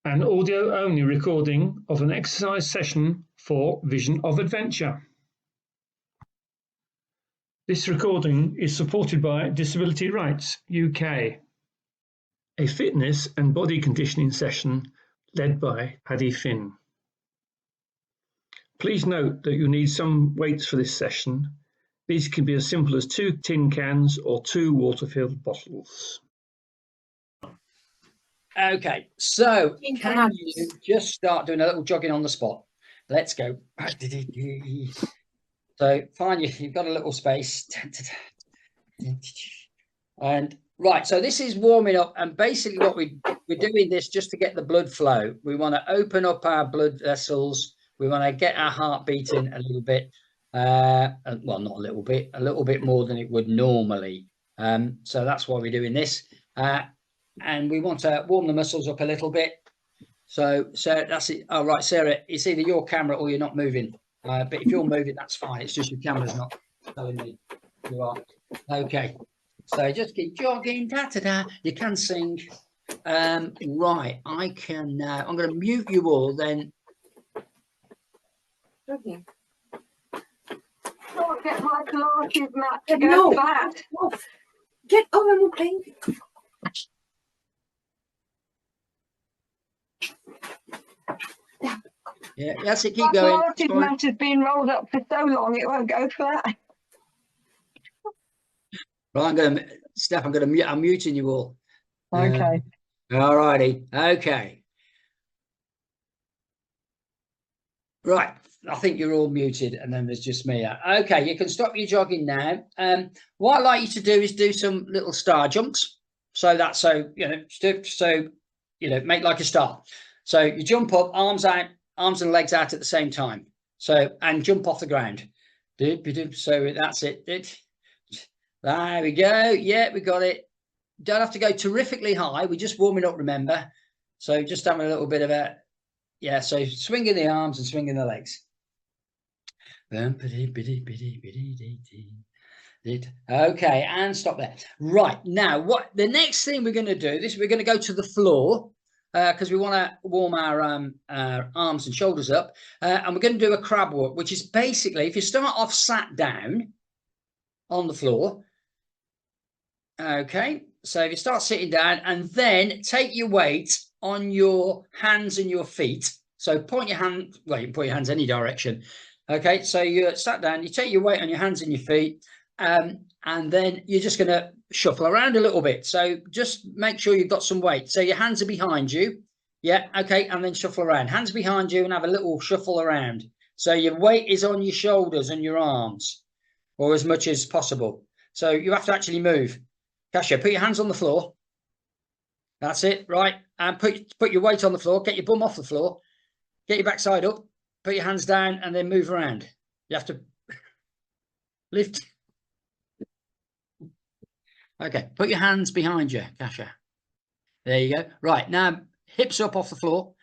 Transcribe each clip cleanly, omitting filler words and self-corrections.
an audio-only recording of an exercise session for Vision of Adventure. This recording is supported by Disability Rights UK, a fitness and body conditioning session led by Paddy Finn. Please note that you need some weights for this session. These can be as simple as 2 tin cans or 2 water-filled bottles. Okay, so can you just start doing a little jogging on the spot? Let's go. So find you've got a little space. And right, so this is warming up, and basically what we're doing this just to get the blood flow. We want to open up our blood vessels. We want to get our heart beating a little bit. Well, not a little bit more than it would normally. So that's why we're doing this. And we want to warm the muscles up a little bit. So that's it. All right, Sarah, it's either your camera or you're not moving. But if you're moving, that's fine. It's just your camera's not telling me you are. Okay. So just keep jogging. Da-da-da. You can sing. Right. I can now. I'm going to mute you all then. Jogging. Can't get my glasses, Matt, to go back. Get on and we're playing. Yeah, that's it. Keep going. My glasses, Matt, has been rolled up for so long it won't go flat. Right, Steph, I'm muting you all. Okay. All righty. Okay. Right. I think you're all muted, and then there's just me. Okay, you can stop your jogging now. What I'd like you to do is do some little star jumps. So make like a star. So you jump up, arms and legs out at the same time. So, and jump off the ground. So that's it. There we go. Yeah, we got it. Don't have to go terrifically high. We're just warming up, remember. So just having a little bit of a, yeah, so swinging the arms and swinging the legs. Okay, and stop there. Right, now what the next thing we're going to do, we're going to go to the floor because we want to warm our arms and shoulders up, and we're going to do a crab walk, which is basically if you start off sat down on the floor. Okay, so if you start sitting down and then take your weight on your hands and your feet. So point your hand, well, you can put your hands any direction. Okay, so you're sat down, you take your weight on your hands and your feet, and then you're just going to shuffle around a little bit. So just make sure you've got some weight. So your hands are behind you. Yeah, okay, and then shuffle around. Hands behind you and have a little shuffle around. So your weight is on your shoulders and your arms, or as much as possible. So you have to actually move. Kasia, put your hands on the floor. That's it, right? And put your weight on the floor. Get your bum off the floor. Get your backside up. Put your hands down and then move around. You have to lift. Okay, put your hands behind you, Kasia. There you go. Right, now hips up off the floor.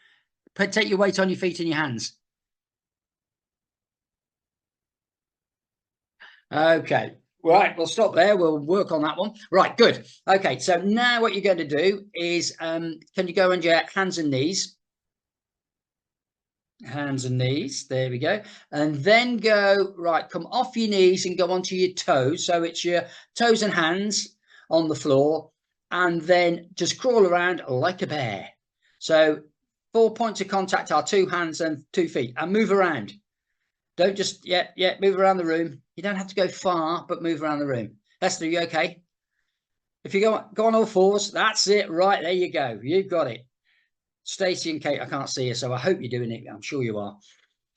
Take your weight on your feet and your hands. Okay, right, we'll stop there. We'll work on that one. Right, good. Okay, so now what you're going to do is, can you go on your hands and knees? Hands and knees, there we go. And then go, right, come off your knees and go onto your toes. So it's your toes and hands on the floor, and then just crawl around like a bear. So 4 points of contact are 2 hands and 2 feet, and move around. Don't just, move around the room. You don't have to go far, but move around the room. Esther, you okay? If you go on all fours, that's it. Right, there you go. You've got it. Stacey and Kate, I can't see you, so I hope you're doing it. I'm sure you are.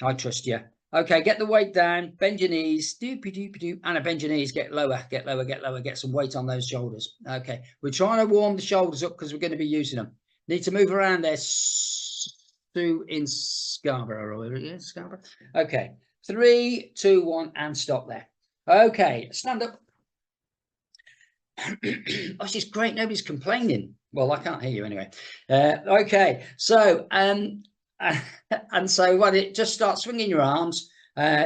I trust you. Okay, get the weight down. Bend your knees. Doopy-doopy-doop. Anna, bend your knees. Get lower, get lower, get lower. Get some weight on those shoulders. Okay, we're trying to warm the shoulders up because we're going to be using them. Need to move around there. Sue in Scarborough. Yeah, Scarborough. Okay, 3, 2, 1, and stop there. Okay, stand up. Oh, this is great. Nobody's complaining. Well, I can't hear you anyway. Okay, so and so what it just start swinging your arms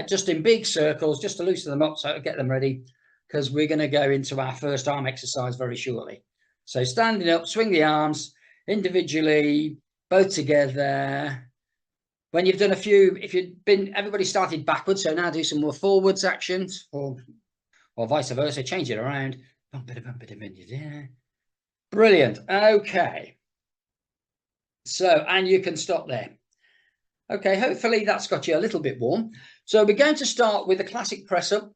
just in big circles, just to loosen them up, so get them ready, because we're going to go into our first arm exercise very shortly. So standing up, swing the arms individually, both together. When you've done a few, if you've been, everybody started backwards, so now do some more forwards actions, or vice versa, change it around. Brilliant. Okay. So, and you can stop there. Okay, hopefully that's got you a little bit warm. So we're going to start with a classic press up,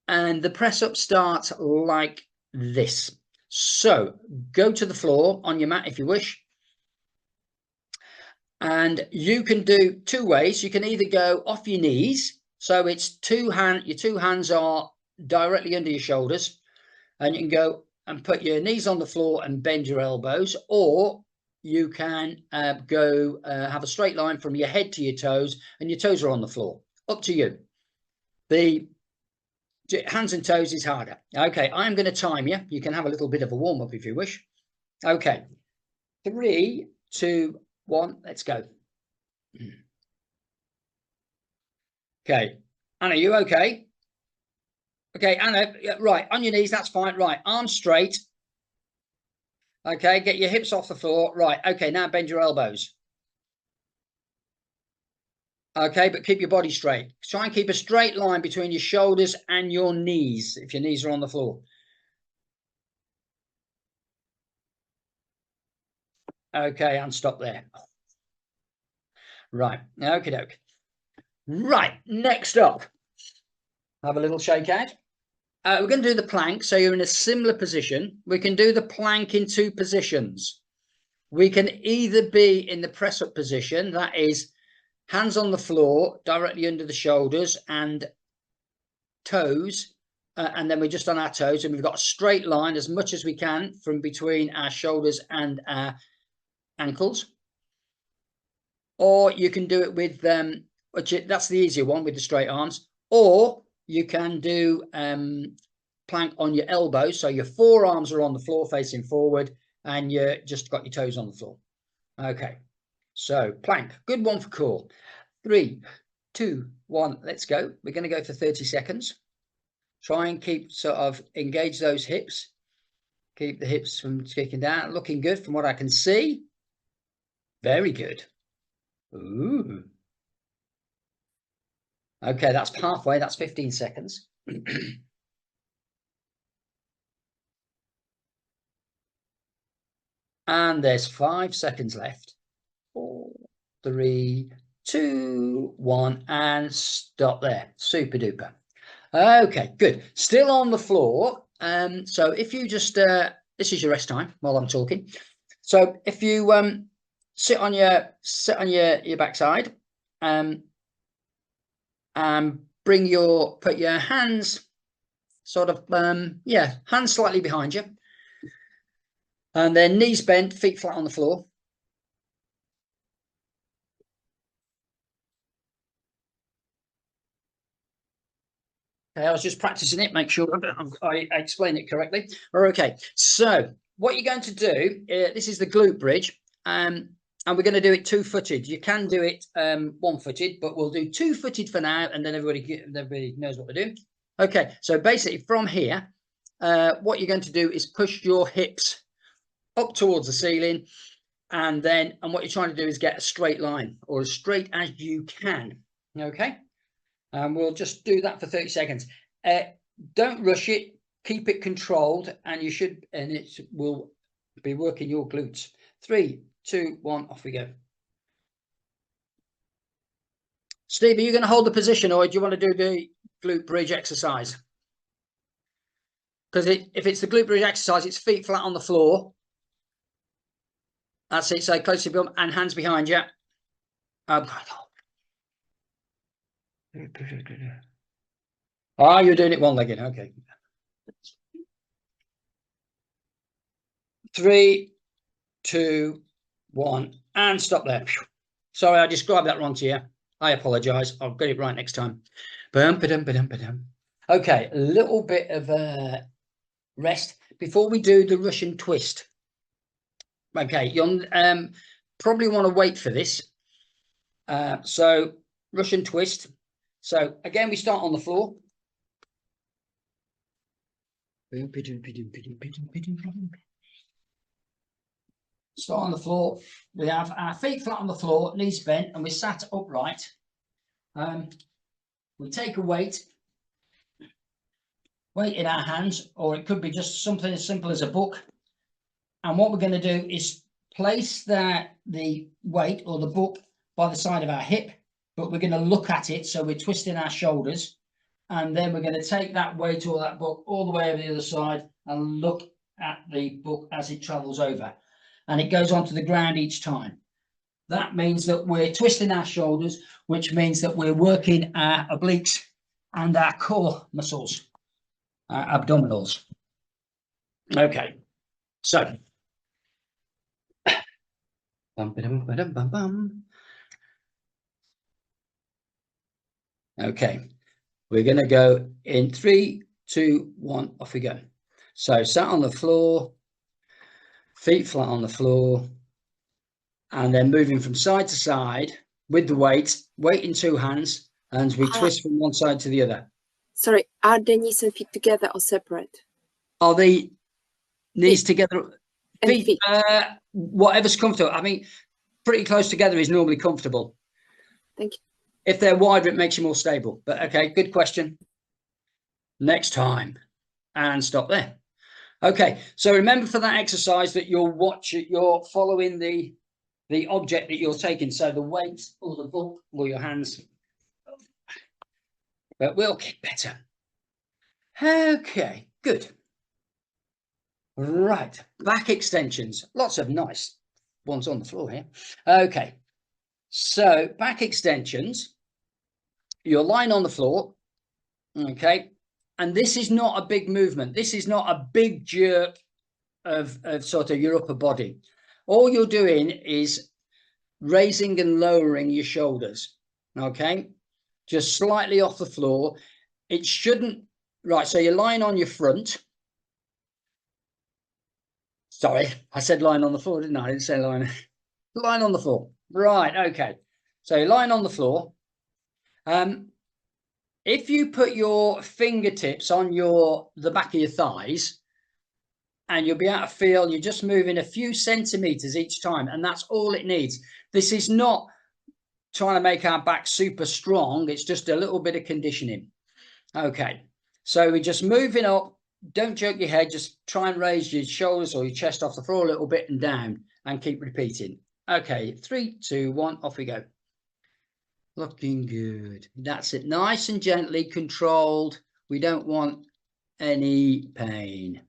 and the press up starts like this. So go to the floor on your mat if you wish. And you can do two ways. You can either go off your knees. So it's your two hands are directly under your shoulders, and you can go and put your knees on the floor and bend your elbows, or you can have a straight line from your head to your toes, and your toes are on the floor. Up to you. The hands and toes is harder. Okay, I'm going to time you. You can have a little bit of a warm up if you wish. Okay, 3, 2, 1, let's go. Okay, Anna, you okay? Okay, Anna, right, on your knees, that's fine. Right, arms straight. Okay, get your hips off the floor. Right, okay, now bend your elbows. Okay, but keep your body straight. Try and keep a straight line between your shoulders and your knees, if your knees are on the floor. Okay, and stop there. Right, okie doke. Right, next up, have a little shake out. We're going to do the plank, so you're in a similar position. We can do the plank in two positions. We can either be in the press up position, that is hands on the floor, directly under the shoulders and toes, and then we're just on our toes, and we've got a straight line as much as we can from between our shoulders and our ankles. Or you can do it with, that's the easier one with the straight arms, or you can do plank on your elbows, so your forearms are on the floor facing forward and you just got your toes on the floor. Okay, so plank, good one for core. 3, 2, 1, let's go. We're going to go for 30 seconds. Try and keep engage those hips. Keep the hips from kicking down. Looking good from what I can see. Very good. Ooh. Okay, that's halfway. That's 15 seconds. And there's 5 seconds left. 4, 3, 2, 1, and stop there. Super duper. Okay, good. Still on the floor. So if you just this is your rest time while I'm talking. So if you sit on your backside, and put your hands sort of hands slightly behind you, and then knees bent, feet flat on the floor. Okay, I was just practicing it, make sure I explain it correctly. Okay, so what you're going to do, this is the glute bridge, and we're going to do it two-footed. You can do it one-footed, but we'll do two-footed for now, and then everybody knows what we're doing. Okay, so basically from here, what you're going to do is push your hips up towards the ceiling, and what you're trying to do is get a straight line, or as straight as you can. Okay, and we'll just do that for 30 seconds. Don't rush it, keep it controlled, and it will be working your glutes. 3, 2, 1, off we go. Steve, are you going to hold the position, or do you want to do the glute bridge exercise? Because if it's the glute bridge exercise, it's feet flat on the floor. That's it. So close to the bum and hands behind you. You're doing it one-legged. Okay. 3, 2, 1, and stop there. Sorry, I described that wrong to you. I apologize. I'll get it right next time. Okay, a little bit of rest before we do the Russian twist. Okay, you'll probably want to wait for this. So Russian twist. So again, we start on the floor. start on the floor. We have our feet flat on the floor, knees bent, and we're sat upright. We take a weight in our hands, or it could be just something as simple as a book. And what we're going to do is place the weight or the book by the side of our hip, but we're going to look at it. So we're twisting our shoulders, and then we're going to take that weight or that book all the way over the other side and look at the book as it travels over. And it goes onto the ground each time. That means that we're twisting our shoulders, which means that we're working our obliques and our core muscles, our abdominals. Okay, so okay, we're going to go in 3, 2, 1, off we go. So sat on the floor, feet flat on the floor, and then moving from side to side with the weight in 2 hands, and we twist from one side to the other. Sorry, are the knees and feet together or separate? Are the knees together? Feet. Whatever's comfortable. I mean, pretty close together is normally comfortable. Thank you. If they're wider, it makes you more stable. But okay, good question. Next time. And stop there. Okay, so remember for that exercise that you're following the object that you're taking. So the weight or the book or your hands. But we'll get better. Okay, good. Right, back extensions. Lots of nice ones on the floor here. Okay, so back extensions. You're lying on the floor. Okay, and this is not a big movement. This is not a big jerk of sort of your upper body. All you're doing is raising and lowering your shoulders. Okay, just slightly off the floor. It shouldn't. Right, so you're lying on your front. Sorry, I said lying on the floor, didn't I? I didn't say lying. Lying on the floor. Right, okay. So you're lying on the floor. If you put your fingertips on the back of your thighs, and you'll be able to feel you're just moving a few centimeters each time, and that's all it needs. This is not trying to make our back super strong. It's just a little bit of conditioning. Okay, so we're just moving up. Don't jerk your head. Just try and raise your shoulders or your chest off the floor a little bit and down, and keep repeating. Okay, 3, 2, 1, off we go. Looking good. That's it. Nice and gently controlled. We don't want any pain.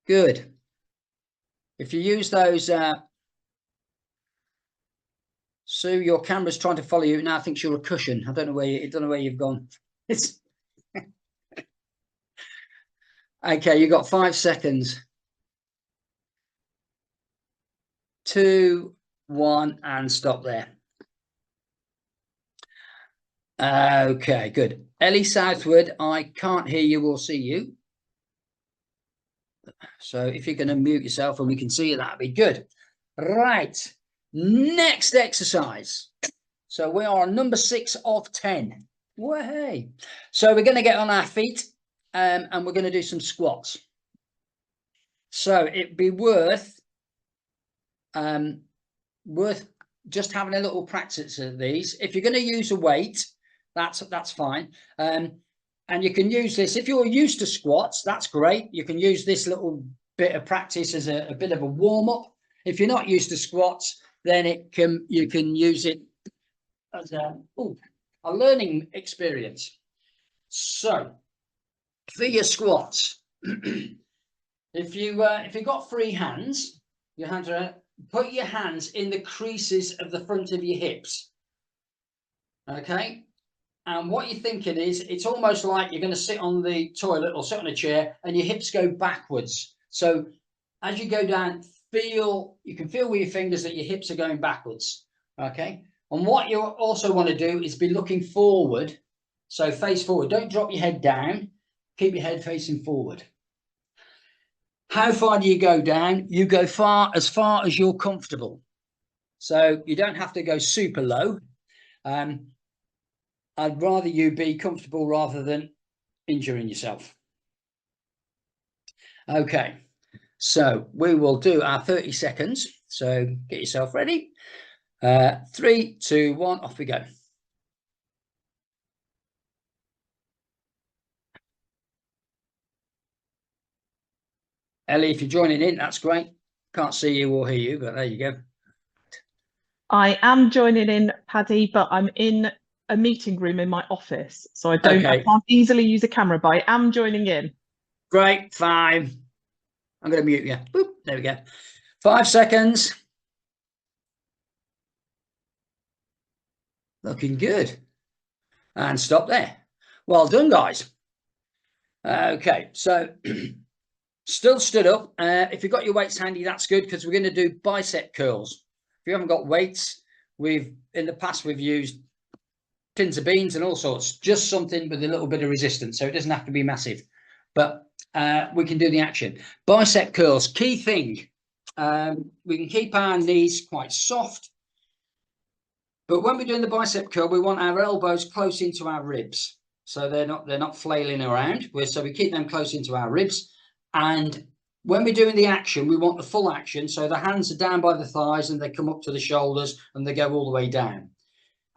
Good. If you use those, Sue, your camera's trying to follow you now. Thinks you're a cushion. I don't know where you've gone. It's okay. You got 5 seconds. 2, 1, and stop there. Okay, good. Ellie Southwood, I can't hear you or see you. So if you're going to mute yourself and we can see you, that'd be good. Right. Next exercise. So we are on number 6 of 10. Way. So we're going to get on our feet and we're going to do some squats. So it'd be worth just having a little practice of these. If you're going to use a weight, that's fine. And you can use this if you're used to squats. That's great. You can use this little bit of practice as a bit of a warm up. If you're not used to squats, then you can use it as a learning experience. So for your squats, if you've got free hands, you have to put your hands in the creases of the front of your hips. Okay. And what you're thinking is, it's almost like you're going to sit on the toilet or sit on a chair and your hips go backwards. So as you go down, you can feel with your fingers that your hips are going backwards. Okay. And what you also want to do is be looking forward. So face forward. Don't drop your head down. Keep your head facing forward. How far do you go down? You go as far as you're comfortable. So you don't have to go super low. I'd rather you be comfortable rather than injuring yourself. Okay, So we will do our 30 seconds. So get yourself ready. 3, 2, 1, off we go. Ellie, if you're joining in, that's great. Can't see you or hear you, but there you go. I am joining in, Paddy, but I'm in a meeting room in my office, so I can't easily use a camera, but I am joining in. Great, fine. I'm going to mute you. Boop, there we go. 5 seconds. Looking good. And stop there. Well done, guys. Okay, so still stood up. If you've got your weights handy, that's good, because we're going to do bicep curls. If you haven't got weights, in the past we've used tins of beans and all sorts, just something with a little bit of resistance, so it doesn't have to be massive, but we can do the action. Bicep curls, key thing, we can keep our knees quite soft, but when we're doing the bicep curl, we want our elbows close into our ribs, so they're not flailing around. So we keep them close into our ribs, and when we're doing the action, we want the full action, so the hands are down by the thighs and they come up to the shoulders and they go all the way down.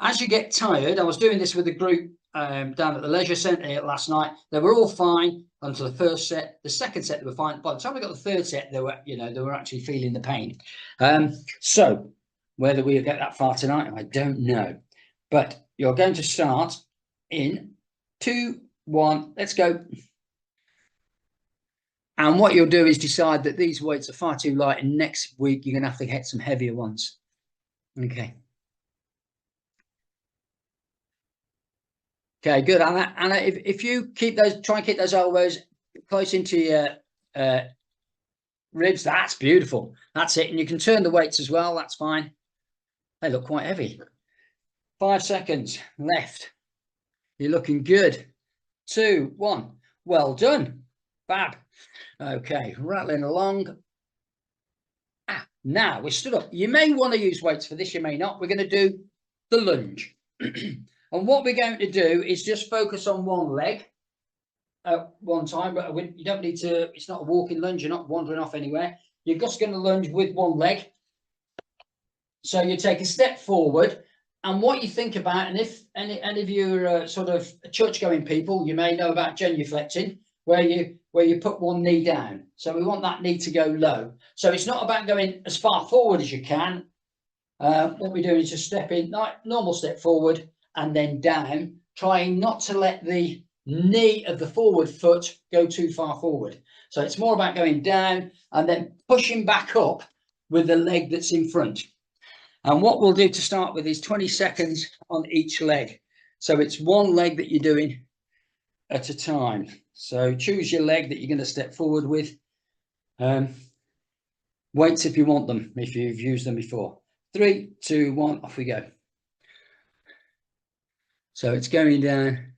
As you get tired, I was doing this with a group down at the leisure centre last night. They were all fine until the first set. The second set, they were fine. By the time we got the third set, they were actually feeling the pain. So whether we'll get that far tonight, I don't know. But you're going to start in 2, 1, let's go. And what you'll do is decide that these weights are far too light, and next week you're going to have to get some heavier ones. Okay. Okay, good, Anna. Anna, if you try and keep those elbows close into your ribs, that's beautiful. That's it. And you can turn the weights as well. That's fine. They look quite heavy. 5 seconds left. You're looking good. 2, 1. Well done. Fab. Okay, rattling along. Now we're stood up. You may want to use weights for this, you may not. We're going to do the lunge. And what we're going to do is just focus on one leg at one time. But you don't need to, it's not a walking lunge, you're not wandering off anywhere. You're just going to lunge with one leg. So you take a step forward, and what you think about, and if any of you are sort of church-going people, you may know about genuflecting, where you put one knee down. So we want that knee to go low. So it's not about going as far forward as you can. What we're doing is just stepping, normal step forward and then down, trying not to let the knee of the forward foot go too far forward. So it's more about going down and then pushing back up with the leg that's in front. And what we'll do to start with is 20 seconds on each leg. So it's one leg that you're doing at a time. So choose your leg that you're going to step forward with. Weights if you want them, if you've used them before. 3, 2, 1, off we go. So it's going down.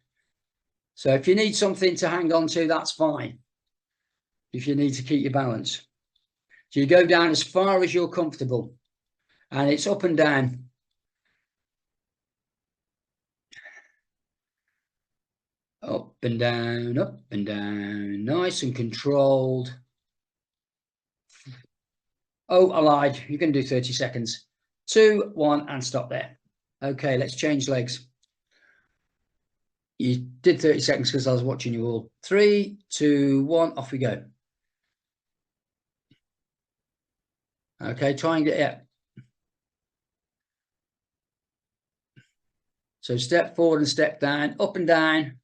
So if you need something to hang on to, that's fine. If you need to keep your balance. So you go down as far as you're comfortable. And it's up and down. Up and down, up and down. Nice and controlled. Oh, I lied. You can do 30 seconds. 2, 1, and stop there. Okay, let's change legs. You did 30 seconds because I was watching you all. 3, 2, 1, off we go. Okay, try and get it. So step forward and step down, up and down,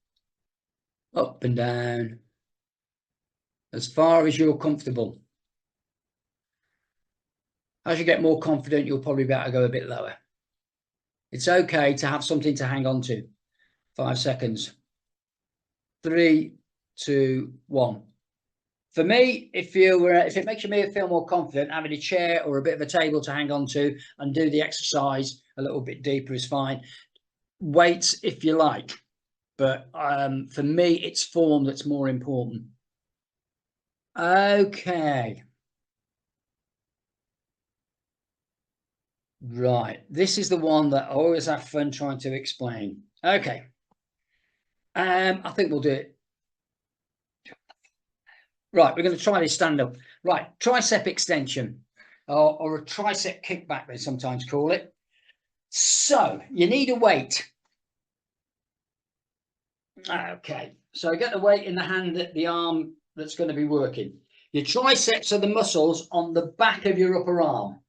up and down, as far as you're comfortable. As you get more confident, you'll probably be able to go a bit lower. It's okay to have something to hang on to. 5 seconds. 3, 2, 1. For me, if it makes me feel more confident, having a chair or a bit of a table to hang on to and do the exercise a little bit deeper is fine. Weights if you like, but for me, it's form that's more important. Okay. Right, this is the one that I always have fun trying to explain. Okay. I think we'll do it. Right, we're going to try this stand up. Right, tricep extension or a tricep kickback, they sometimes call it. So you need a weight. Okay, so get the weight in the hand at the arm that's going to be working. Your triceps are the muscles on the back of your upper arm.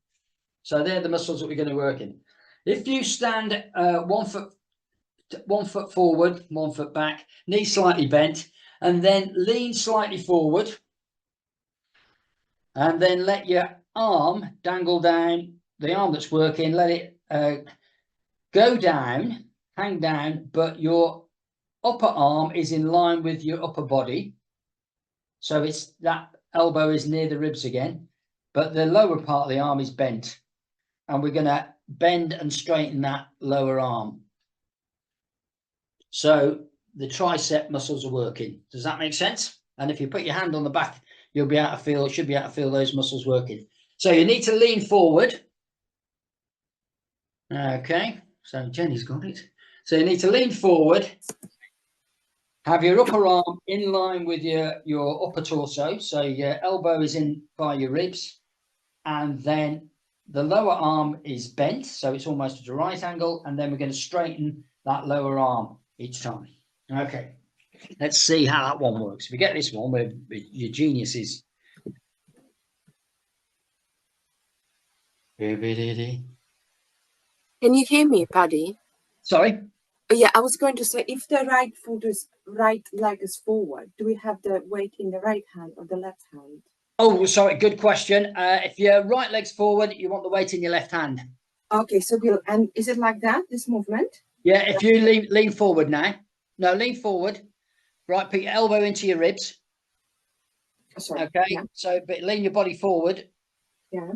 So they're the muscles that we're going to work in. If you stand 1 foot forward, 1 foot back, knees slightly bent, and then lean slightly forward, and then let your arm dangle down, the arm that's working, let it go down, hang down, but your upper arm is in line with your upper body. So it's that elbow is near the ribs again, but the lower part of the arm is bent. And we're going to bend and straighten that lower arm. So the tricep muscles are working. Does that make sense? And if you put your hand on the back, you'll be able to feel, should be able to feel those muscles working. So you need to lean forward. Okay, so Jenny's got it. So you need to lean forward. Have your upper arm in line with your upper torso. So your elbow is in by your ribs. And then the lower arm is bent, so it's almost at a right angle, and then we're going to straighten that lower arm each time. Okay, let's see how that one works. If we get this one, with your geniuses. Can you hear me, Paddy? Sorry? Yeah, I was going to say, if the right leg is forward, do we have the weight in the right hand or the left hand? Oh, sorry, good question. If your right leg's forward, you want the weight in your left hand. Okay, so and is it like that, this movement? Yeah, if you lean forward now. No, lean forward. Right, put your elbow into your ribs. Sorry. Okay, yeah. So but lean your body forward. Yeah.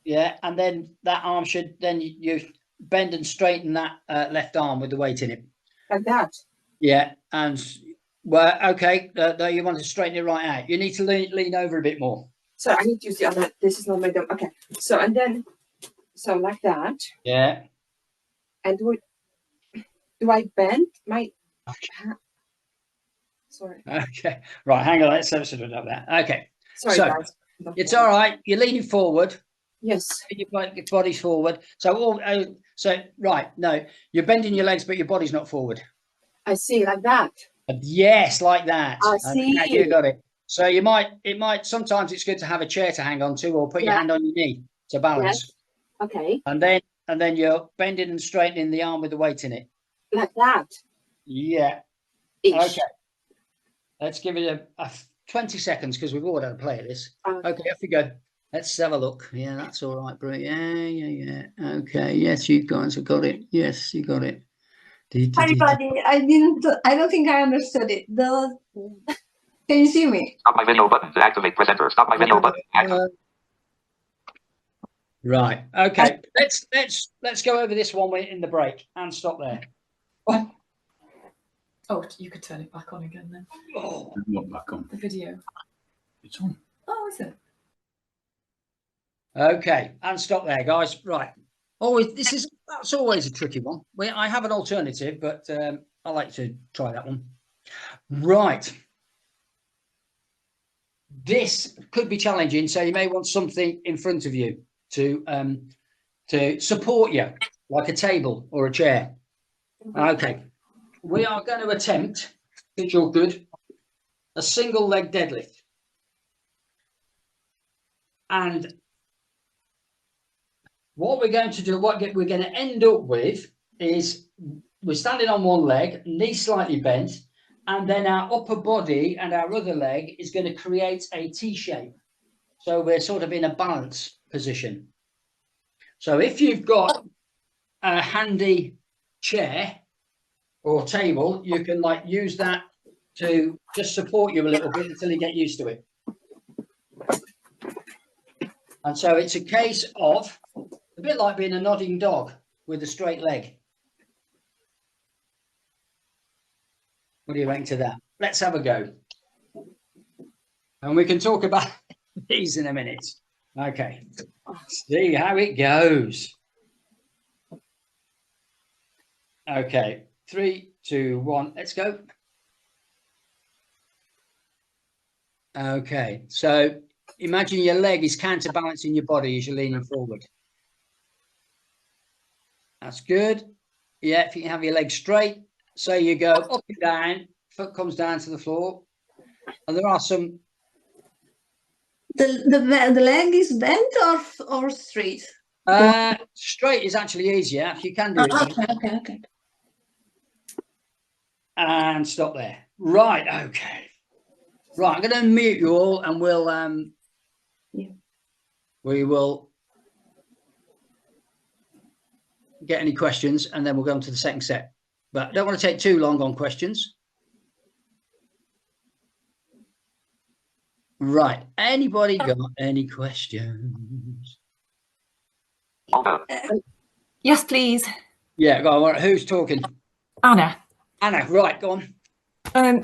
Yeah, and then that arm should, then you bend and straighten that left arm with the weight in it. Like that? Yeah, and well, okay, you want to straighten it right out. You need to lean over a bit more. So I need to see, this is not my dome. Okay, so and then, so like that. Yeah. And do I bend my... Okay. Sorry. Okay, right, hang on, let's have sort of that. Okay, Sorry, so guys. it's all right. You're leaning forward. Yes. Your body's forward. So right, no, you're bending your legs, but your body's not forward. I see, like that. Yes, like that. I see. Okay, you got it. So sometimes it's good to have a chair to hang on to, or put your hand on your knee to balance. Yes. Okay. And then you're bending and straightening the arm with the weight in it. Like that. Yeah. Ish. Okay. Let's give it a 20 seconds because we've all had to play this. Okay, off we go. Let's have a look. Yeah, that's all right, bro. Yeah. Okay. Yes, you guys have got it. Yes, you got it. Hi, buddy. I don't think I understood it. Can you see me? Stop my video button to activate presenter. Stop my video button. Right. Okay. Let's go over this one in the break and stop there. Oh, you could turn it back on again then. Oh, Not back on. The video. It's on. Oh, is it? okay. And stop there, guys. Right. That's always a tricky one. I have an alternative, but I like to try that one. Right. This could be challenging, so you may want something in front of you to support you, like a table or a chair. Okay. We are going to attempt, if you're good, a single leg deadlift. And what we're going to do, what we're going to end up with is we're standing on one leg, knee slightly bent, and then our upper body and our other leg is going to create a T shape. So we're sort of in a balance position. So if you've got a handy chair or table, you can use that to just support you a little bit until you get used to it. And so it's a case of a bit like being a nodding dog with a straight leg. What do you reckon to that? Let's have a go. And we can talk about these in a minute. Okay. See how it goes. Okay. 3, 2, 1. Let's go. Okay. So imagine your leg is counterbalancing your body as you're leaning forward. That's good. Yeah, if you can have your legs straight. So you go up and down, foot comes down to the floor. And there are some... The leg is bent or straight? Straight is actually easier. You can do it. Okay. And stop there. Right, okay. Right, I'm going to unmute you all and we will get any questions and then we'll go on to the second set. But I don't want to take too long on questions. Right, anybody got any questions? Yes, please. Yeah, go on. Who's talking? Anna. Anna, right, go on.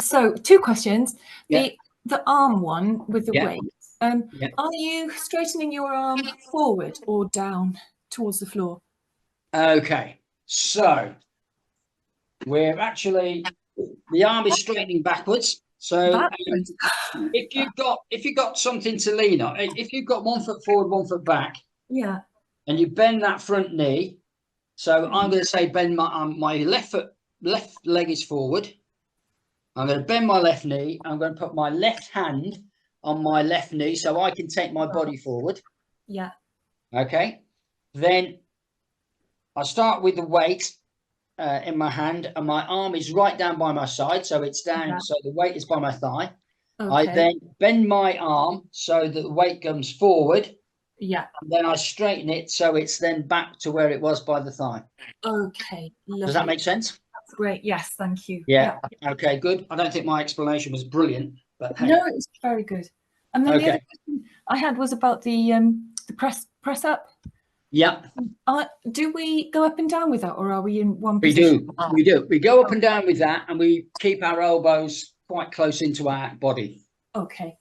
So 2 questions. Yeah. The arm one with the weight. Yeah. Are you straightening your arm forward or down towards the floor? Okay, so we're actually, the arm is straightening backwards. So if you've got something to lean on, if you've got 1 foot forward, 1 foot back, yeah, and you bend that front knee, so I'm going to say bend my left leg is forward. I'm going to bend my left knee. I'm going to put my left hand on my left knee so I can take my body forward. Yeah. Okay. Then I start with the weight in my hand, and my arm is right down by my side, so it's down. Yeah. So the weight is by my thigh. Okay. I then bend my arm so that the weight comes forward. Yeah. And then I straighten it so it's then back to where it was by the thigh. Okay. Lovely. Does that make sense? That's great. Yes, thank you. Yeah. Okay, good. I don't think my explanation was brilliant, but hey. No, it's very good. And then the other question I had was about the press up. Yeah. Do we go up and down with that, or are we in one position? We do. We go up and down with that, and we keep our elbows quite close into our body. Okay.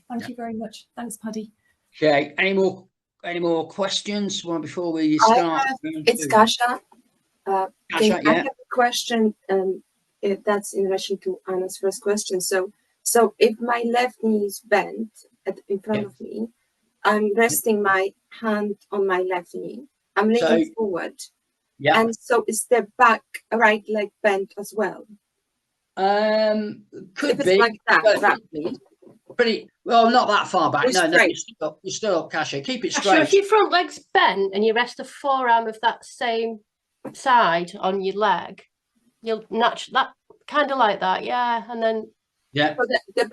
Thank you very much. Thanks, Paddy. Okay. Any more questions? Well, before we start, it's Kasha. Kasha, I have a question, that's in relation to Anna's first question. So if my left knee is bent in front of me, I'm resting my hand on my left knee. I'm leaning forward. Yeah. And so is the right leg bent as well? Could if be. It's like that, roughly. Pretty well, not that far back. No, you're still up, Kasha. Keep it straight. So if your front leg's bent and you rest the forearm of that same side on your leg, you'll that kind of like that, yeah. And then So the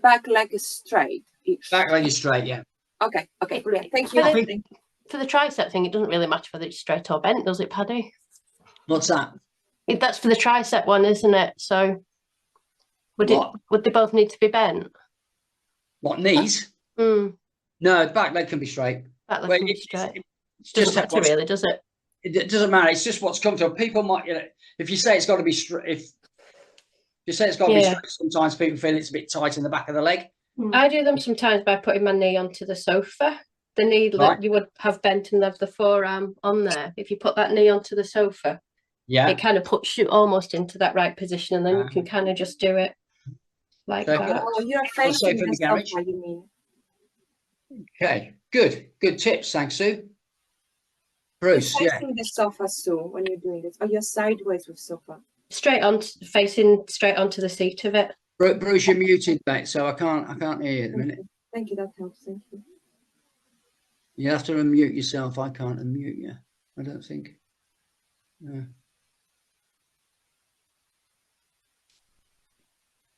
back leg is straight. Back leg is straight, yeah. Okay, brilliant. Thank you. For the tricep thing, it doesn't really matter whether it's straight or bent, does it, Paddy? What's that? That's for the tricep one, isn't it? So would they both need to be bent? What, knees? No, back leg can be straight. Back leg can be straight. It's just doesn't matter, really, does it? It doesn't matter. It's just what's comfortable. People might, if you say it's got to be straight, if you say it's got to be straight, sometimes people feel it's a bit tight in the back of the leg. I do them sometimes by putting my knee onto the sofa. The knee that you would have bent and have the forearm on there. If you put that knee onto the sofa, it kind of puts you almost into that right position, and then you can kind of just do it like that. Oh, you're facing the sofa, you mean? Okay, good tips, thanks, Sue. Bruce, you're facing the sofa, Sue, when you're doing this, or you're sideways with sofa? Facing straight onto the seat of it. Bruce, you're muted, mate, so I can't hear you at the minute. Thank you, that helps. Thank you. You have to unmute yourself. I can't unmute you, I don't think. No.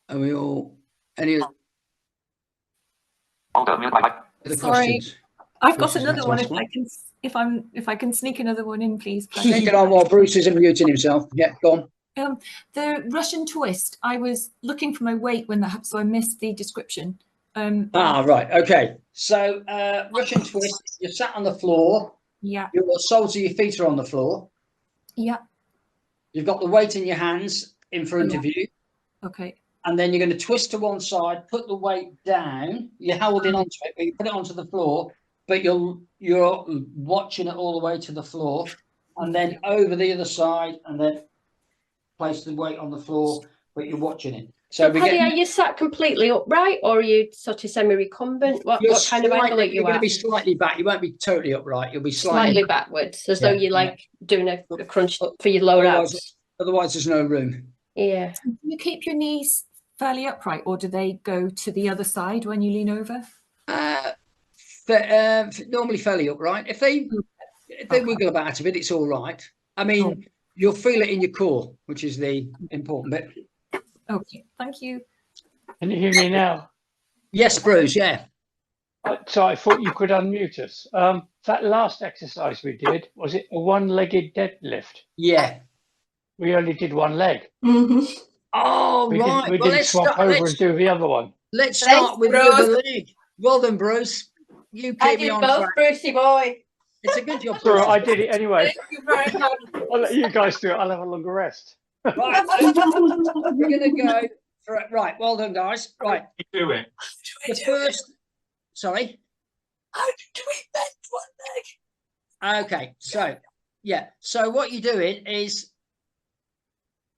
Are we all any other questions? I've got another one if I can sneak another one in, please. Sneak it on while Bruce is unmuting himself. Yeah, go on. The Russian twist, I was looking for my weight when that happened, so I missed the description. Right, okay. So Russian twist, you're sat on the floor. Yeah. Your soles of your feet are on the floor. Yeah. You've got the weight in your hands in front of you. Okay. And then you're going to twist to one side, put the weight down. You're holding onto it, but you put it onto the floor, but you're watching it all the way to the floor, and then over the other side, and then place the weight on the floor, but you're watching it. So Paddy, are you sat completely upright, or are you sort of semi-recumbent? What kind of angle are you You're going to at? be slightly back. You won't be totally upright. You'll be Slightly backwards, as though you're like doing a crunch for your lower abs. Otherwise, there's no room. Yeah. Do you keep your knees fairly upright, or do they go to the other side when you lean over? Normally fairly upright. If they wiggle about a bit, it's all right. I mean, you'll feel it in your core, which is the important bit. Okay, thank you. Can you hear me now? Yes, Bruce, yeah. So I thought you could unmute us. That last exercise we did, was it a one-legged deadlift? Yeah. We only did one leg. Mm-hmm. Oh, right. We didn't swap over and do the other one. Let's start with the other leg. Well done, Bruce. You keep me on track. Brucey boy. It's a good job. Sorry, I did it anyway. Thank you very much. I'll let you guys do it. I'll have a longer rest. Right. We're going to go for it. Right. Well done, guys. Right. You do it. The first. Sorry. How do we bend one leg? Okay. So, yeah. So what you're doing is.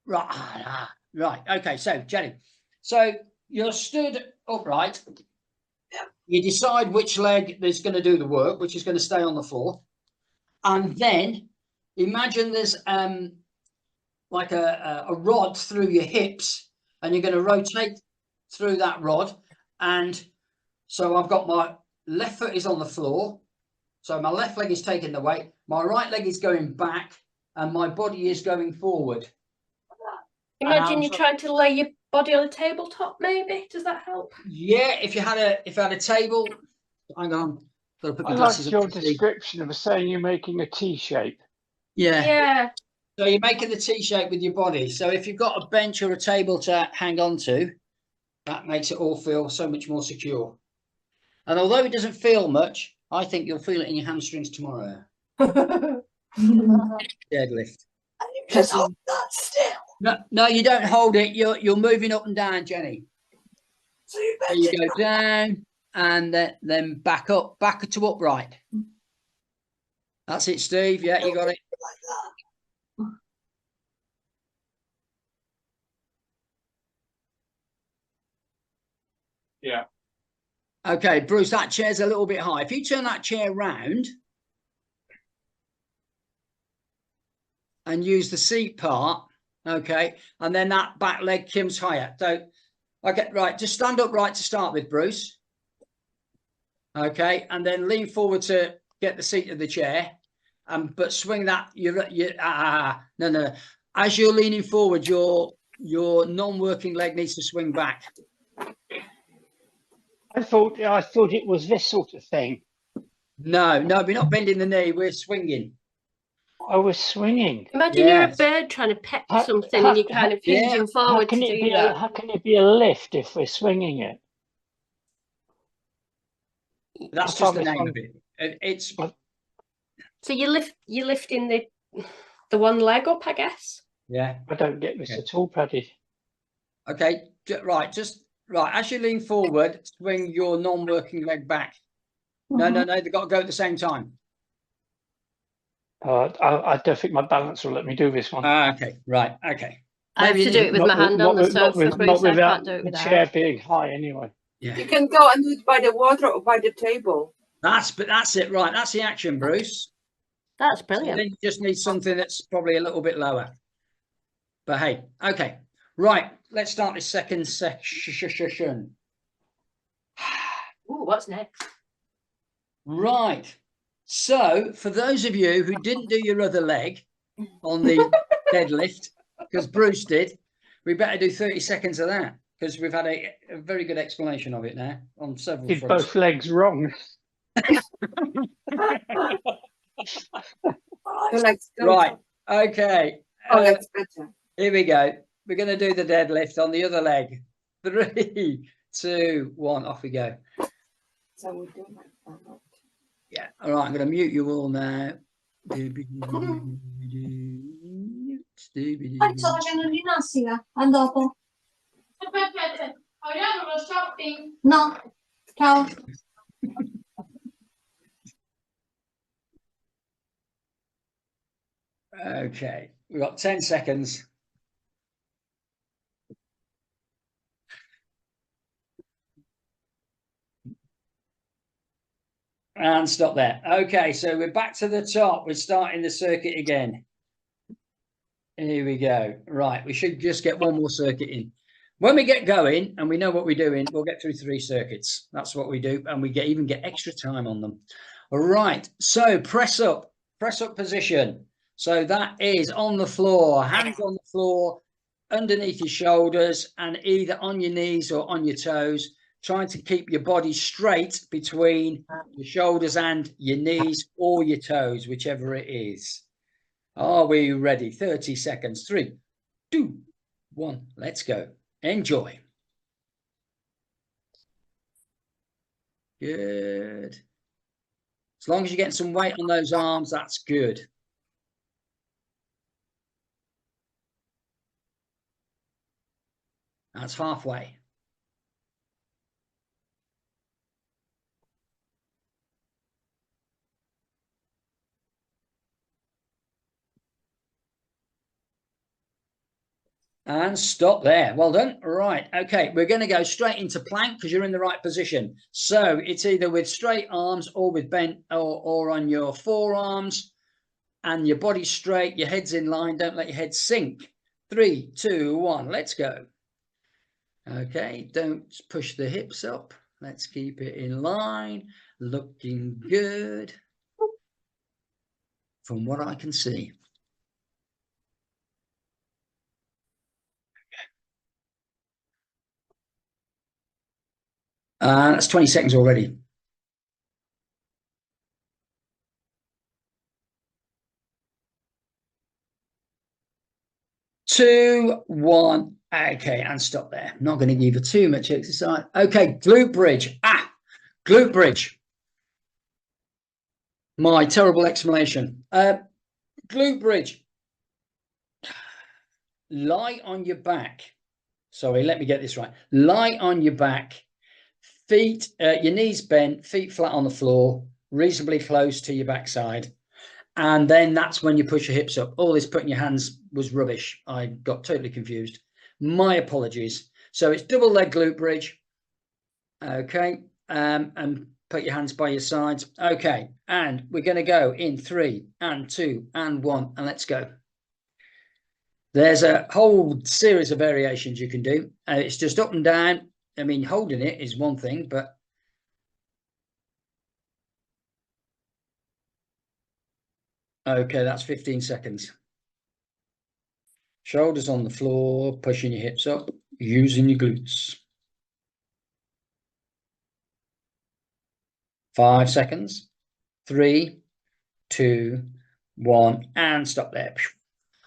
Right. Right. Okay. So, Jenny. So you're stood upright. You decide which leg is going to do the work, which is going to stay on the floor. And then imagine there's like a rod through your hips, and you're going to rotate through that rod. And so I've got my left foot is on the floor. So my left leg is taking the weight. My right leg is going back, and my body is going forward. Imagine you're trying to lay your body on a tabletop, maybe. Does that help? Yeah, if you had a table. Hang on. Gotta put my glasses up. I like your description of saying you're making a T shape. Yeah. Yeah. So you're making the T shape with your body. So if you've got a bench or a table to hang on to, that makes it all feel so much more secure. And although it doesn't feel much, I think you'll feel it in your hamstrings tomorrow. Deadlift. And you just hold that still. No, you don't hold it. You're moving up and down, Jenny. So you go down and then back up, back to upright. That's it, Steve. Yeah, you got it. Like that. Yeah. Okay, Bruce, that chair's a little bit high. If you turn that chair round and use the seat part, okay, and then that back leg comes higher. So, okay, right, just stand upright to start with, Bruce. Okay, and then lean forward to get the seat of the chair, but swing that. No. As you're leaning forward, your non-working leg needs to swing back. I thought it was this sort of thing. No, we're not bending the knee. We're swinging. I was swinging. Imagine you're a bird trying to peck something and you're kind of hinging forward to do that. How can it be a lift if we're swinging it? That's just the name of it. It's so you're lifting the one leg up, I guess. Yeah. I don't get this at all, Paddy. Okay, right. As you lean forward, swing your non-working leg back. No, they've got to go at the same time. I don't think my balance will let me do this one. Okay, right, okay. I have to do it with my hand on the sofa, Bruce. I can't do it the without. chair being high anyway. Yeah. You can go and do it by the water or by the table. That's it, right. That's the action, Bruce. That's brilliant. So then you just need something that's probably a little bit lower. But hey, okay. Right, let's start this second session. Ooh, what's next? Right. So, for those of you who didn't do your other leg on the deadlift, because Bruce did, we better do 30 seconds of that, because we've had a very good explanation of it now on several Did fronts. both legs wrong. Right. Okay. Oh, that's better. Here we go. We're going to do the deadlift on the other leg. 3, 2, 1. Off we go. So we do like that. Yeah. All right. I'm going to mute you all now. Faccio facendo ginnastica. A dopo. Aspetta, vogliamo lo shopping? No. Ciao. Okay. We've got 10 seconds. And stop there. Okay, so we're back to the top. We're starting the circuit again. Here we go. Right, we should just get one more circuit in. When we get going and we know what we're doing, we'll get through 3 circuits. That's what we do, and we even get extra time on them. All right, so press up position. So that is on the floor, hands on the floor, underneath your shoulders, and either on your knees or on your toes, trying to keep your body straight between your shoulders and your knees or your toes, whichever it is. Are we ready? 30 seconds. 3, 2, 1. Let's go. Enjoy. Good. As long as you're getting some weight on those arms, that's good. That's halfway. And stop there. Well done. Right. Okay. We're going to go straight into plank because you're in the right position. So it's either with straight arms or with bent or on your forearms and your body straight, your head's in line. Don't let your head sink. 3, 2, 1. Let's go. Okay. Don't push the hips up. Let's keep it in line. Looking good from what I can see. That's 20 seconds already. 2, 1. Okay, and stop there. I'm not going to give you too much exercise. Okay, glute bridge. Glute bridge. My terrible explanation. Glute bridge. Lie on your back. Sorry, let me get this right. Lie on your back. Feet, your knees bent, feet flat on the floor, reasonably close to your backside. And then that's when you push your hips up. All this putting your hands was rubbish. I got totally confused. My apologies. So it's double leg glute bridge. Okay. And put your hands by your sides. Okay. And we're going to go in 3 and 2 and 1. And let's go. There's a whole series of variations you can do. It's just up and down. I mean, holding it is one thing, but okay, that's 15 seconds. Shoulders on the floor, pushing your hips up, using your glutes. 5 seconds. 3, 2, 1, and stop there.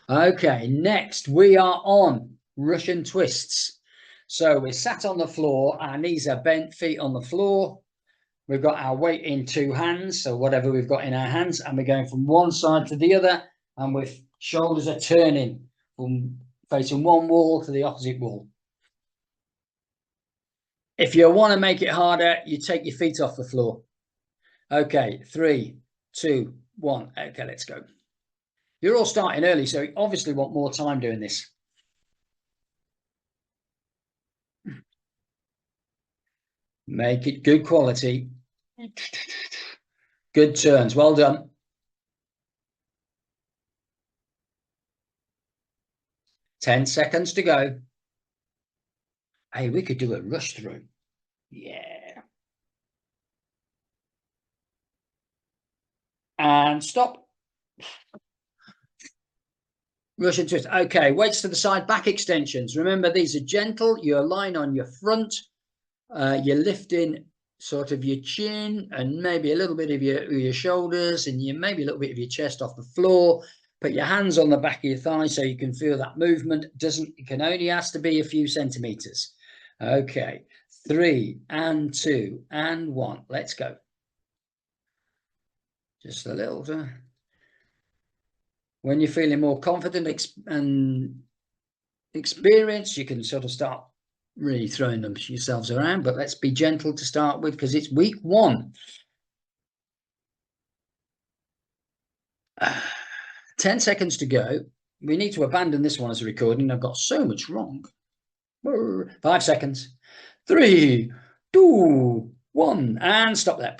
Okay, next we are on Russian twists. So we're sat on the floor, our knees are bent, feet on the floor. We've got our weight in 2 hands, so whatever we've got in our hands, and we're going from one side to the other, and with shoulders are turning from facing one wall to the opposite wall. If you want to make it harder, you take your feet off the floor. Okay, 3, 2, 1. Okay, let's go. You're all starting early, so you obviously want more time doing this. Make it good quality. Good turns. Well done. Ten seconds to go. Hey, we could do a rush through. Yeah. And stop. Russian twist. Okay, weights to the side, back extensions. Remember, these are gentle. You're lying on your front. You're lifting sort of your chin and maybe a little bit of your shoulders and maybe a little bit of your chest off the floor. Put your hands on the back of your thighs so you can feel that movement. It can only has to be a few centimeters. Okay, 3 and 2 and 1. Let's go. Just a little. When you're feeling more confident and experienced, you can sort of start really throwing them yourselves around, but let's be gentle to start with because it's week 1. 10 seconds to go. We need to abandon this one as a recording. I've got so much wrong. 5 seconds. 3, 2, 1, and stop there.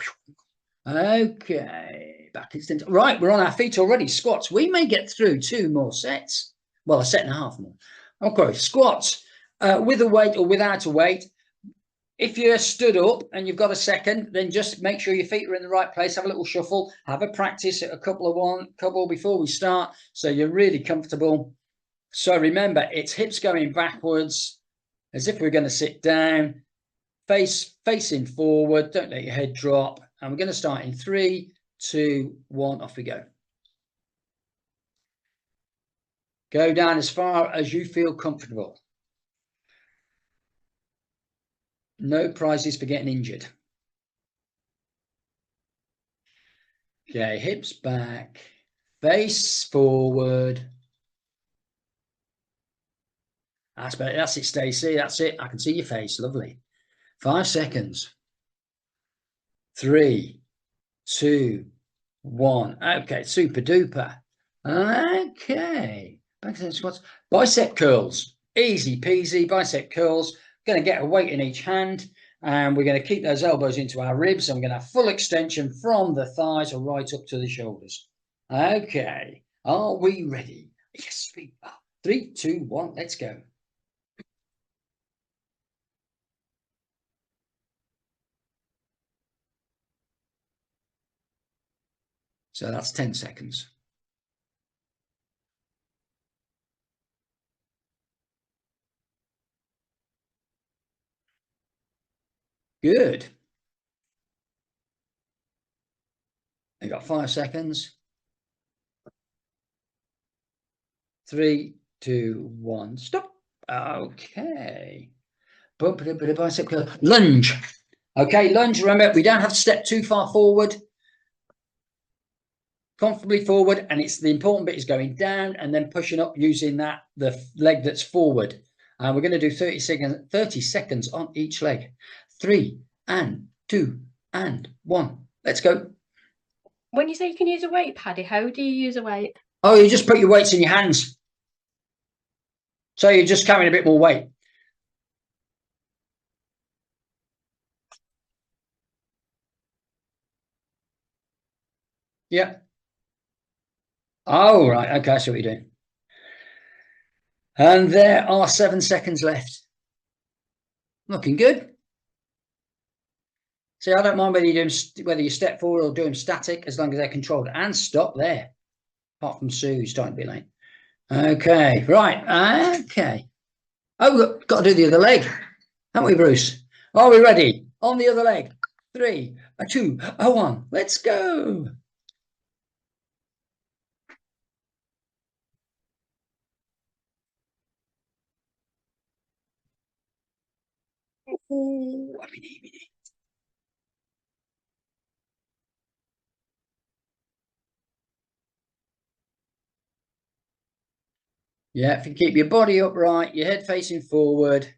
Okay, back extension. Right, we're on our feet already. Squats. We may get through 2 more sets. Well, a set and a half more. Okay, squats with a weight or without a weight. If you're stood up and you've got a second, then just make sure your feet are in the right place. Have a little shuffle. Have a practice at a couple before we start, so you're really comfortable. So remember, it's hips going backwards as if we're going to sit down, facing forward. Don't let your head drop. And we're going to start in 3, 2, 1. Off we go. Go down as far as you feel comfortable. No prizes for getting injured. Okay, hips back, face forward. That's better. That's it, Stacey. That's it. I can see your face. Lovely. 5 seconds. 3, 2, 1. Okay, super duper. Okay. Back to the squats. Bicep curls. Easy peasy. Bicep curls. Going to get a weight in each hand, and we're going to keep those elbows into our ribs, and we're going to have full extension from the thighs or right up to the shoulders. Okay, are we ready? Yes, we are. 3, 2, 1, let's go. So that's 10 seconds. Good. You got 5 seconds. 3, 2, 1, stop. Okay. Bicep curl. Lunge. Okay, lunge. Remember, we don't have to step too far forward. Comfortably forward, and it's the important bit is going down and then pushing up using the leg that's forward. And we're going to do 30 seconds on each leg. 3 and 2 and 1. Let's go. When you say you can use a weight, Paddy, how do you use a weight? Oh, you just put your weights in your hands. So you're just carrying a bit more weight. Yeah. Oh, right. Okay, I see what you're doing. And there are 7 seconds left. Looking good. See, I don't mind whether you step forward or do them static, as long as they're controlled. And stop there. Apart from Sue, who's starting to be late. Okay, right. Okay. Oh, we've got to do the other leg, haven't we, Bruce? Are we ready? On the other leg. 3, 2, 1. Let's go. Oh, yeah, if you keep your body upright, your head facing forward,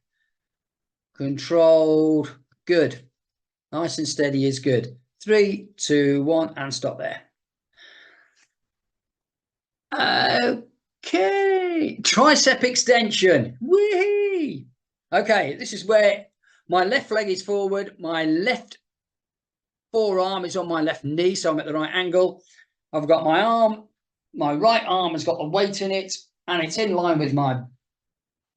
controlled, good. Nice and steady is good. 3, 2, 1, and stop there. Okay, tricep extension. Whee! Okay, this is where my left leg is forward, my left forearm is on my left knee, so I'm at the right angle. I've got my arm, my right arm has got the weight in it, and it's in line with my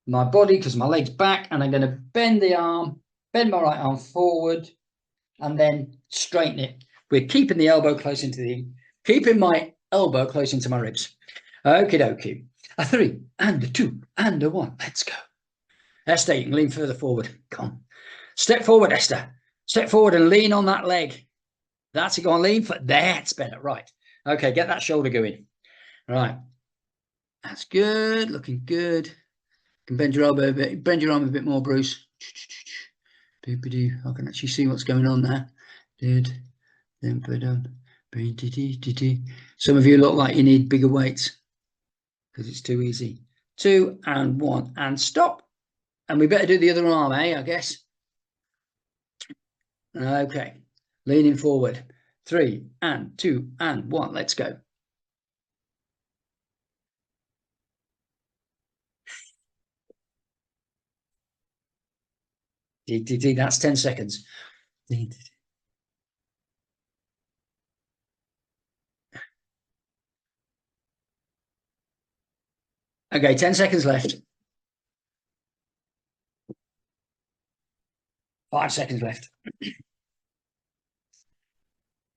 body because my leg's back, and I'm going to bend the arm, bend my right arm forward, and then straighten it. We're keeping the elbow close keeping my elbow close into my ribs. Okie dokie. A 3 and a 2 and a 1. Let's go. Esther, you can lean further forward. Come on. Step forward, Esther. Step forward and lean on that leg. That's it. Go on, lean for that's better. Right. Okay, get that shoulder going. Right. That's good. Looking good. You can bend your elbow a bit. Bend your arm a bit more, Bruce. I can actually see what's going on there. Some of you look like you need bigger weights because it's too easy. 2 and 1 and stop. And we better do the other arm, I guess. Okay. Leaning forward. 3 and 2 and 1. Let's go. That's 10 seconds. Okay, 10 seconds left. 5 seconds left.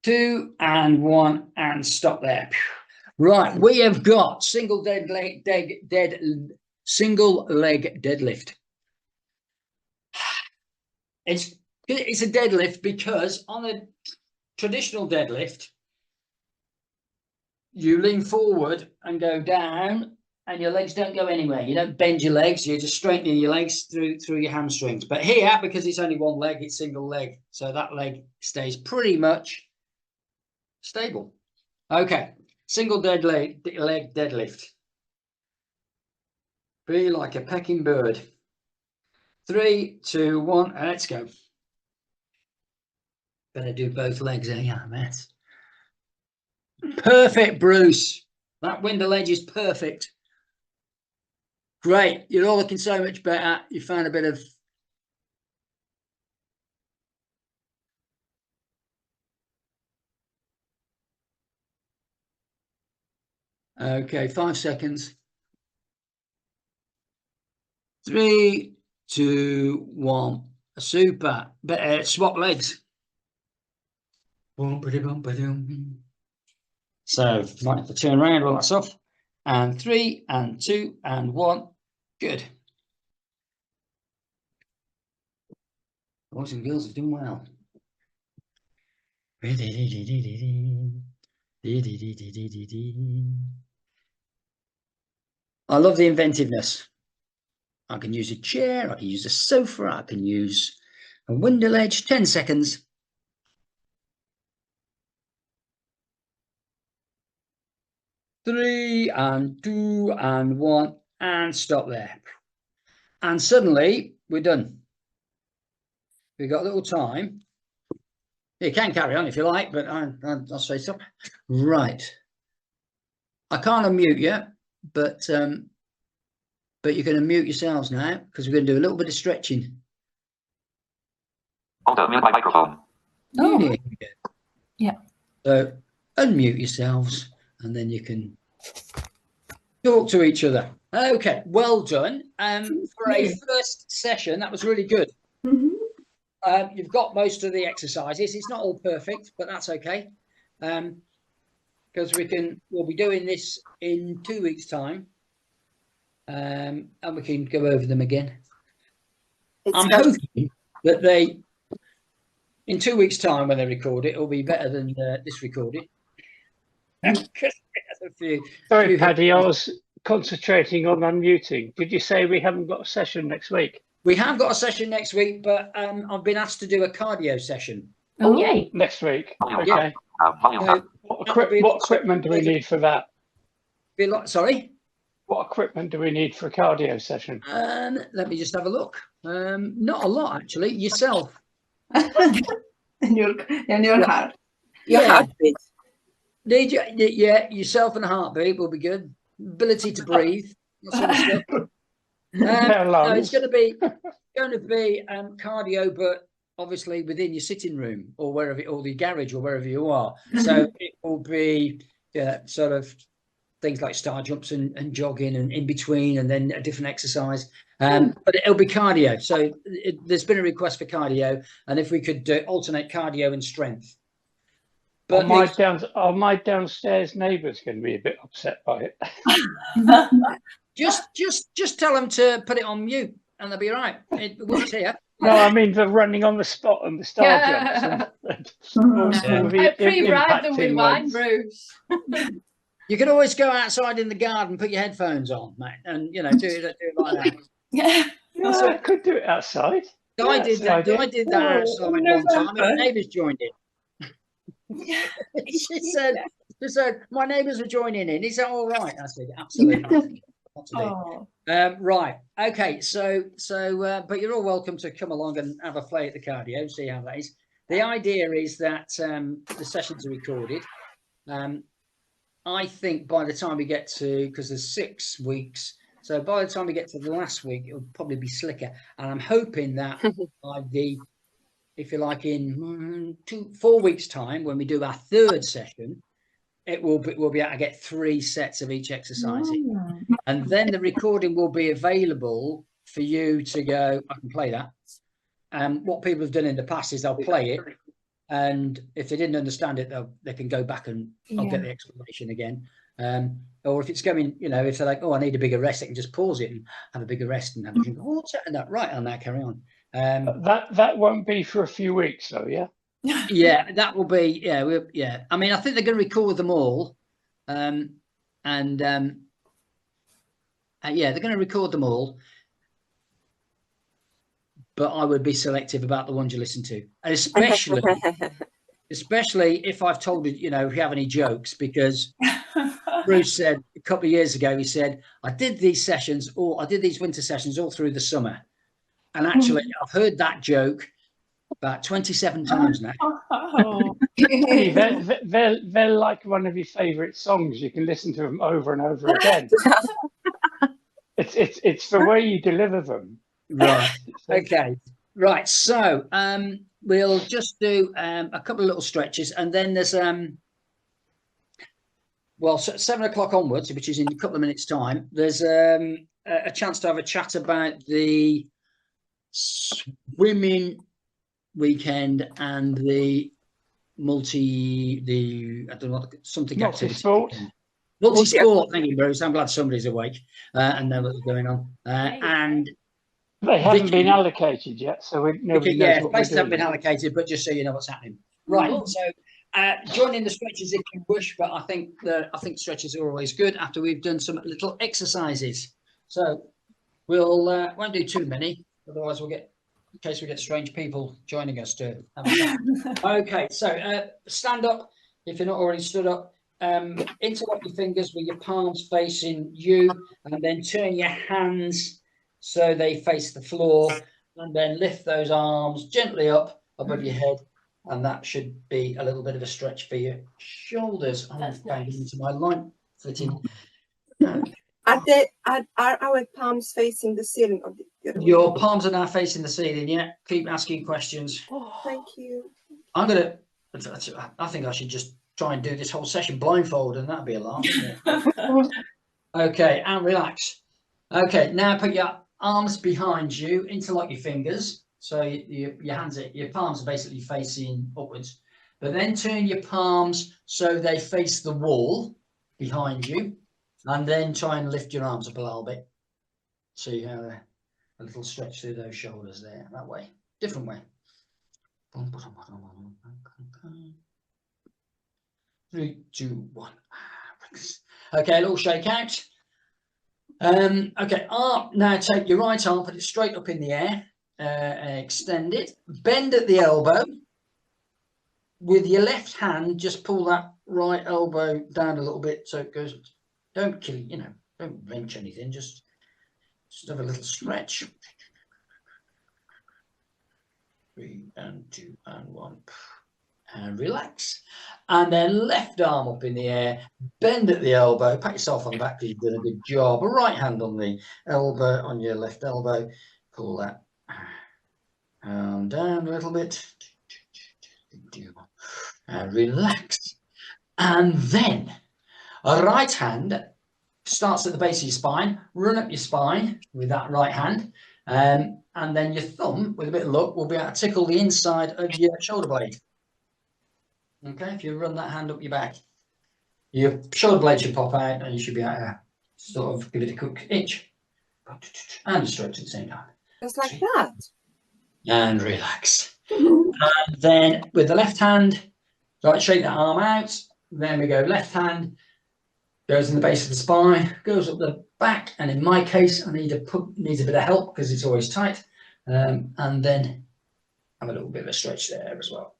2 and 1 and stop there. Right, we have got single leg deadlift. It's a deadlift because on a traditional deadlift, you lean forward and go down, and your legs don't go anywhere. You don't bend your legs. You're just straightening your legs through your hamstrings. But here, because it's only one leg, it's single leg, so that leg stays pretty much stable. Okay, single leg deadlift. Be like a pecking bird. 3, 2, 1, and let's go. Better do both legs, eh? Yeah, mess. Perfect, Bruce. That window ledge is perfect. Great. You're all looking so much better. You found a bit of... Okay, 5 seconds. 3, 2, 1. Super. Better swap legs. So might have to turn around while that's off. And 3 and 2 and 1. Good. Boys and girls are doing well. I love the inventiveness. I can use a chair, I can use a sofa, I can use a window ledge. 10 seconds. 3 and 2 and 1 and stop there. And suddenly we're done. We've got a little time. You can carry on if you like, but I'll say stop. Right. I can't unmute you, but you can unmute yourselves now because we're going to do a little bit of stretching. Hold up, mute my microphone. Oh. Yeah. So unmute yourselves and then you can talk to each other. Okay, well done. For a first session, that was really good. You've got most of the exercises. It's not all perfect, but that's okay. Because we'll be doing this in 2 weeks' time. And we can go over them again. I'm hoping that in 2 weeks' time when they record it, it'll be better than this recorded. Sorry, Paddy, I was concentrating on unmuting. Did you say we haven't got a session next week? We have got a session next week, but I've been asked to do a cardio session. Oh, yay. Next week. Okay. Yeah. What equipment do we need for that? Sorry? What equipment do we need for a cardio session? Let me just have a look. Not a lot, actually. Yourself. and your heart. Your heartbeat. Yeah, yourself and a heartbeat will be good. Ability to breathe. That sort of stuff. No, it's going to be cardio, but obviously within your sitting room or wherever, or the garage or wherever you are. So it will be sort of things like star jumps and jogging and in between, and then a different exercise. But it'll be cardio. So there's been a request for cardio, and if we could alternate cardio and strength. But my downstairs neighbours going to be a bit upset by it. Just tell them to put it on mute, and they'll be all right. It works here. No, I mean the running on the spot and the star jumps. I pre-ride them with wine, Bruce. You can always go outside in the garden, put your headphones on, mate, and do it like that. Yeah, I could do it outside. I did that outside one time, and my neighbours joined in. She said, my neighbours were joining in. Is that all right? I said, absolutely. Right. Okay. So, but you're all welcome to come along and have a play at the cardio, see how that is. The idea is that the sessions are recorded. I think by the time we get to, because there's 6 weeks, so by the time we get to the last week, it'll probably be slicker. And I'm hoping that by if you like, in 4 weeks' time, when we do our 3rd session, we'll be able to get 3 sets of each exercise in. And then the recording will be available for you to go, I can play that. What people have done in the past is they'll play it, and if they didn't understand it, they can go back and I'll get the explanation again. Or if it's going, you know, if they're like, oh, I need a bigger rest, they can just pause it and have a bigger rest and have a drink of water and that. Right, and now carry on. That won't be for a few weeks, though, yeah? Yeah, that will be, yeah. I mean, I think they're going to record them all. Yeah, they're going to record them all. But I would be selective about the ones you listen to, and especially if I've told you, you know, if you have any jokes, because Bruce said a couple of years ago, he said, I did these winter sessions all through the summer. And actually, I've heard that joke about 27 times now. They're like one of your favourite songs. You can listen to them over and over again. It's the way you deliver them. Right. Okay. Right. So we'll just do a couple of little stretches, and then there's well, 7 o'clock onwards, which is in a couple of minutes' time. There's a chance to have a chat about the swimming weekend and the I don't know what, something multi-sport. Multi-sport. Thank you, Bruce. I'm glad somebody's awake and know what's going on. And they haven't been allocated yet, so nobody knows what places haven't been allocated, but just so you know what's happening. Right. So join in the stretches if you wish, but I think stretches are always good after we've done some little exercises. So we'll won't do too many, otherwise we'll get, in case we get strange people joining us to have a chat. Okay, so stand up if you're not already stood up. Interlock your fingers with your palms facing you, and then turn your hands so they face the floor, and then lift those arms gently up above your head, and that should be a little bit of a stretch for your shoulders. I'm banging into my light fitting. Are our palms facing the ceiling of the Your palms are now facing the ceiling, yeah. Keep asking questions. Oh, thank you. I think I should just try and do this whole session blindfold, and that'd be a laugh, wouldn't it? Okay, and relax. Okay, now put your arms behind you, interlock your fingers. So your palms are basically facing upwards. But then turn your palms so they face the wall behind you. And then try and lift your arms up a little bit. So you have a little stretch through those shoulders there, that way. Different way. 3, 2, 1. Okay, a little shake out. Okay, now take your right arm, put it straight up in the air, extend it, bend at the elbow. With your left hand, just pull that right elbow down a little bit so it goes. Don't kill, you know, don't wrench anything, just have a little stretch. 3 and 2 and 1. And relax. And then left arm up in the air, bend at the elbow, pat yourself on the back because you've done a good job. Right hand on the elbow, on your left elbow, pull that down a little bit. And relax. And then a right hand starts at the base of your spine, run up your spine with that right hand, and then your thumb, with a bit of luck, will be able to tickle the inside of your shoulder blade. Okay, if you run that hand up your back, your shoulder blade should pop out and you should be able to sort of give it a quick itch and stretch at the same time. Just like that. And relax. And then with the left hand, right, shake that arm out. Then we go left hand, goes in the base of the spine, goes up the back, and in my case, I needs a bit of help because it's always tight. And then have a little bit of a stretch there as well.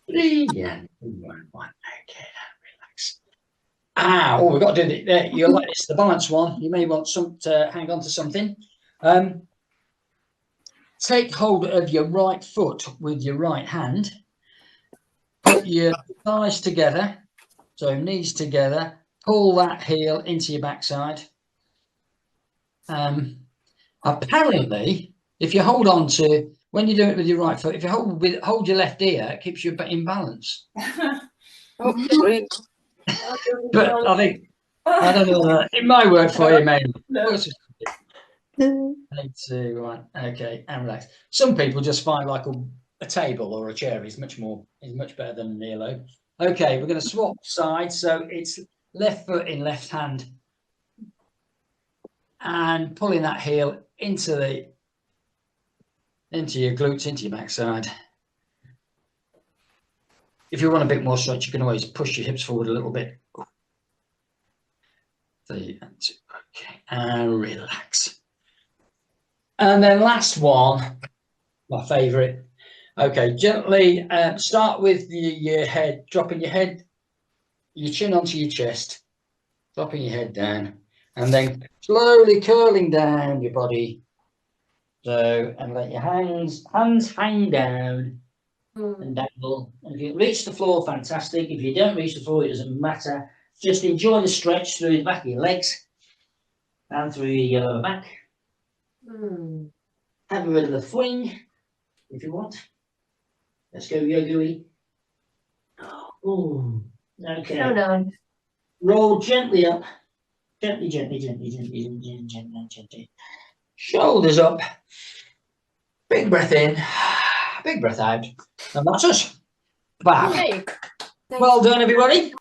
3 and 1. Okay, relax. Oh, we've got to do it there. You're like this, the balance one. You may want to hang on to something. Take hold of your right foot with your right hand. Put your thighs together, so knees together. Pull that heel into your backside. Apparently, if you hold on to when you do it with your right foot, if you hold your left ear, it keeps you in balance. Oh, great. But I think, I don't know, it might work for you, maybe. No. 2, 1, okay, and relax. Some people just find like a table or a chair is much better than an earlobe. Okay, we're going to swap sides, so it's left foot in left hand, and pulling that heel into your glutes, into your backside. If you want a bit more stretch, you can always push your hips forward a little bit. 3 and 2, okay, and relax. And then last one, my favorite. Okay, gently start with your head, dropping your chin onto your chest, dropping your head down, and then slowly curling down your body. So, and let your hands hang down and dangle. And if you reach the floor, fantastic. If you don't reach the floor, it doesn't matter. Just enjoy the stretch through the back of your legs and through your lower back. Have a bit of a fling if you want. Let's go yoga-y. Oh, okay. So nice. Roll gently up. Gently. Shoulders up. Big breath in. Big breath out. And that's us. Bam. Well done, everybody.